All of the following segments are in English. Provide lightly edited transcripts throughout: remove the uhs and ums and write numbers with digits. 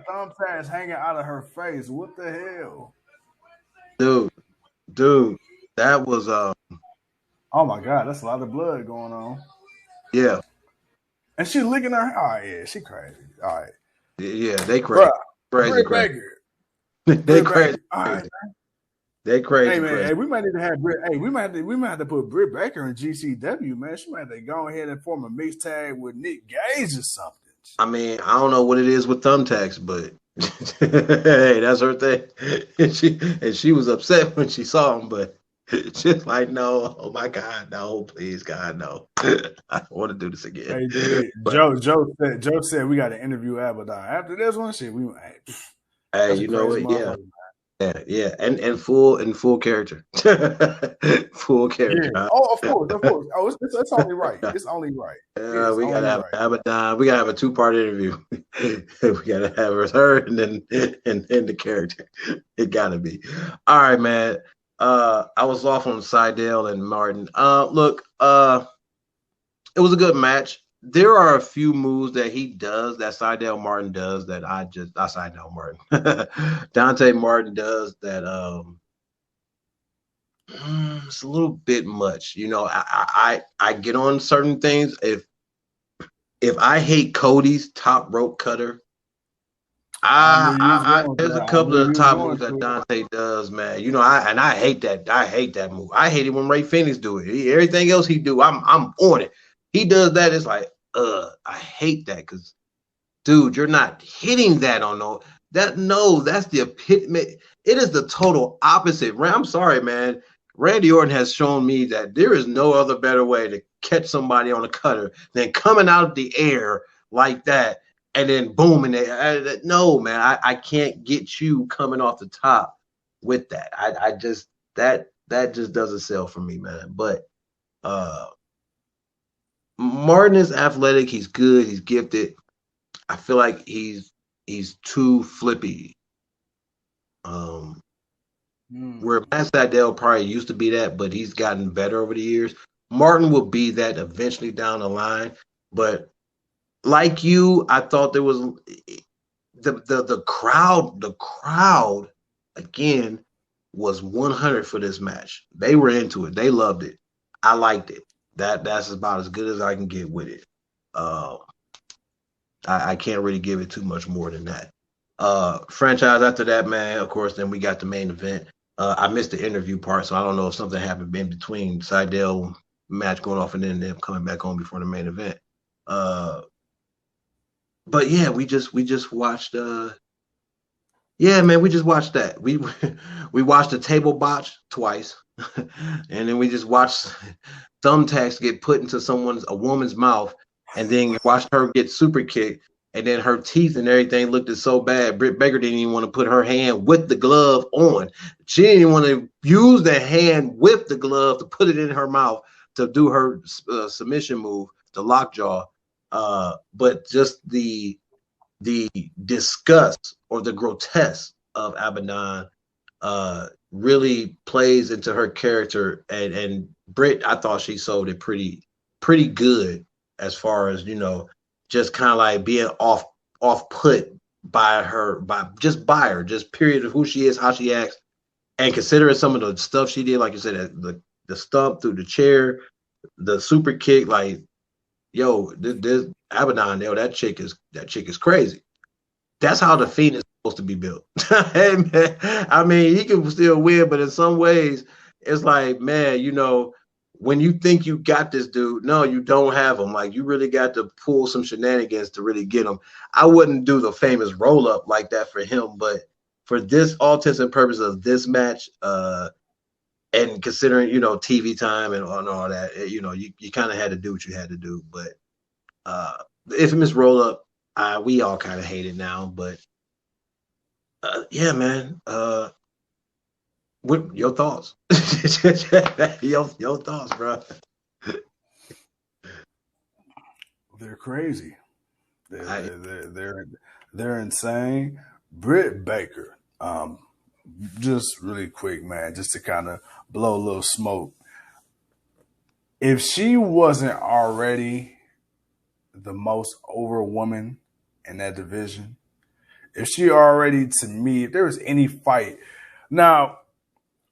thumbtacks hanging out of her face. What the hell? Dude, that was Oh my god, that's a lot of blood going on. yeah. And she licking her. Oh yeah, she crazy. All right, Yeah, they crazy. bro. Crazy, Britt crazy. Baker. They Britt crazy, Baker. All right. crazy. They Hey crazy, man, crazy. hey, we might need to have Britt. Hey, we might have to put Britt Baker in GCW, man. She might have to go ahead and form a mixed tag with Nick Gage or something. I mean, I don't know what it is with thumbtacks, but hey, that's her thing. And she was upset when she saw him, but she's like, no, oh my God, no, please, God, no. I don't want to do this again. Hey, dude, But Joe said we got to interview Abadon after this one. Shit, hey, that's a you know crazy what? Yeah, motherfucker. yeah, and full character, full Yeah. character. Oh, of course. Oh, it's only right. It's only right. It's We gotta only have right. Abadon. We gotta have a two-part interview. We gotta have her and then the character. It gotta be. All right, man. I was off on Seidel and Martin. Look, it was a good match. There are a few moves that he does that Seidel Martin does that not Seidel Martin. Dante Martin does that it's a little bit much. I get on certain things. If I hate Cody's top rope cutter, I knew you was going to there's a that. I couple knew of you was top going moves that to it. Dante does, man. I hate that. I hate that move. I hate it when Ray Phoenix do it. Everything else he do, I'm on it. He does that. It's like, I hate that because, dude, you're not hitting that on no. That's the epitome. It is the total opposite. I'm sorry, man. Randy Orton has shown me that there is no other better way to catch somebody on a cutter than coming out of the air like that and then boom. No, man, I can't get you coming off the top with that. I just that just doesn't sell for me, man. But uh Martin is athletic. He's good. He's gifted. I feel like he's too flippy. Um, where Matt Sydal probably used to be that, but he's gotten better over the years. Martin will be that eventually down the line. But like you, I thought there was the crowd again was 100 for this match. They were into it. They loved it. I liked it. That's about as good as I can get with it. Uh, I can't really give it too much more than that. Franchise after that, man, of course, then we got the main event. I missed the interview part, so I don't know if something happened in between Seidel match going off and then them coming back on before the main event. Uh, but yeah, we just watched yeah, man, we just watched that. We watched the table botch twice. And then we just watched thumbtacks get put into a woman's mouth, and then watched her get super kicked, and then her teeth and everything looked so bad. Britt Baker didn't even want to put her hand with the glove on. She didn't even want to use the hand with the glove to put it in her mouth to do her submission move, the lockjaw. But just the disgust or the grotesque of Abadon really plays into her character, and Britt, I thought she sold it pretty good as far as just kind of like being off put by her just period of who she is, how she acts, and considering some of the stuff she did, like you said, the stump through the chair, the super kick, like yo, this Abadon, yo, that chick is crazy. That's how the Fiend is supposed to be built. Hey, man, I mean, he can still win, but in some ways, it's like, man, when you think you got this dude, no, you don't have him. Like, you really got to pull some shenanigans to really get him. I wouldn't do the famous roll up like that for him, but for this, all intents and purposes of this match, and considering TV time and all that, you kind of had to do what you had to do. But the infamous roll up, we all kind of hate it now, but yeah, man. What your thoughts? your thoughts, bro. They're crazy. They're I they're they're they're, they're insane. Britt Baker. Just really quick, man, just to kind of blow a little smoke. If she wasn't already the most over woman in that division, If she already, to me, if there was any fight. Now,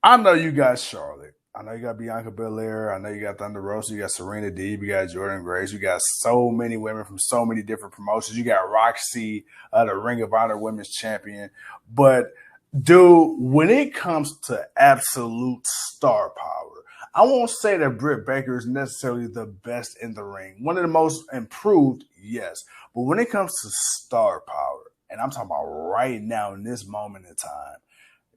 I know you got Charlotte. I know you got Bianca Belair. I know you got Thunder Rosa. You got Serena Deeb. You got Jordan Grace. You got so many women from so many different promotions. You got Roxy, the Ring of Honor Women's Champion. But, dude, when it comes to absolute star power, I won't say that Britt Baker is necessarily the best in the ring. One of the most improved, yes. But when it comes to star power, and I'm talking about right now in this moment in time,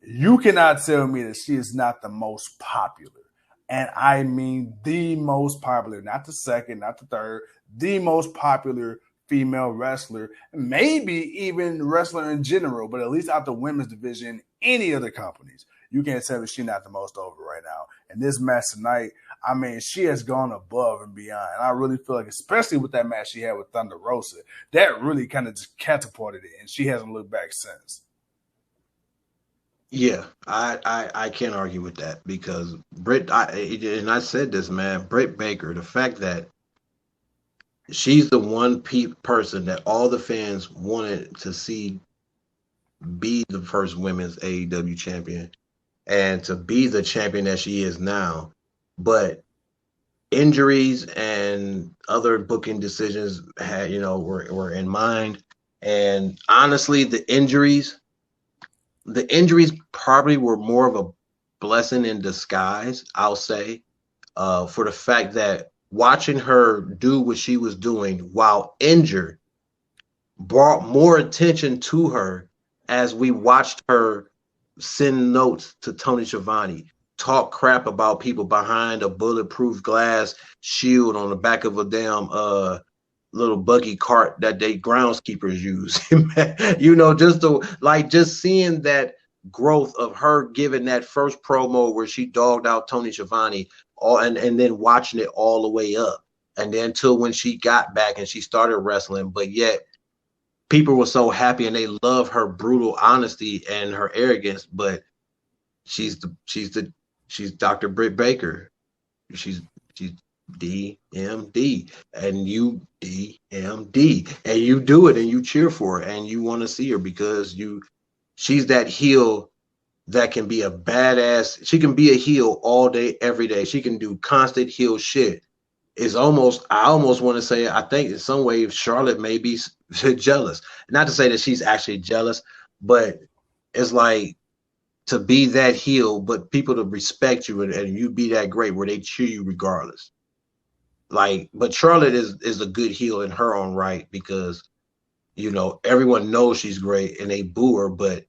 you cannot tell me that she is not the most popular. And I mean the most popular, not the second, not the third, the most popular female wrestler, maybe even wrestler in general, but at least out the women's division, any of the companies. You can't tell me she's not the most over right now. And this match tonight, I mean, she has gone above and beyond. And I really feel like, especially with that match she had with Thunder Rosa, that really kind of just catapulted it, and she hasn't looked back since. Yeah, I can't argue with that because and I said this, man, Britt Baker, the fact that she's the one person that all the fans wanted to see be the first women's AEW champion and to be the champion that she is now. But injuries and other booking decisions were in mind. And honestly, the injuries probably were more of a blessing in disguise, I'll say, for the fact that watching her do what she was doing while injured brought more attention to her as we watched her send notes to Tony Schiavone, talk crap about people behind a bulletproof glass shield on the back of a damn little buggy cart that they groundskeepers use. Just seeing that growth of her giving that first promo where she dogged out Tony Schiavone and then watching it all the way up. And then till when she got back and she started wrestling, but yet people were so happy and they love her brutal honesty and her arrogance, but she's Dr. Britt Baker. She's DMD and you DMD and you do it and you cheer for her and you want to see her because she's that heel that can be a badass. She can be a heel all day, every day. She can do constant heel shit. I almost want to say, I think in some ways Charlotte may be jealous. Not to say that she's actually jealous, but it's like to be that heel, but people to respect you and you be that great where they cheer you regardless. But Charlotte is a good heel in her own right because, everyone knows she's great and they boo her, but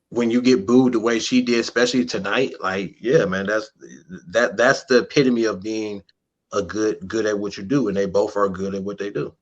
when you get booed the way she did, especially tonight, yeah, man, that's the epitome of being a good at what you do, and they both are good at what they do.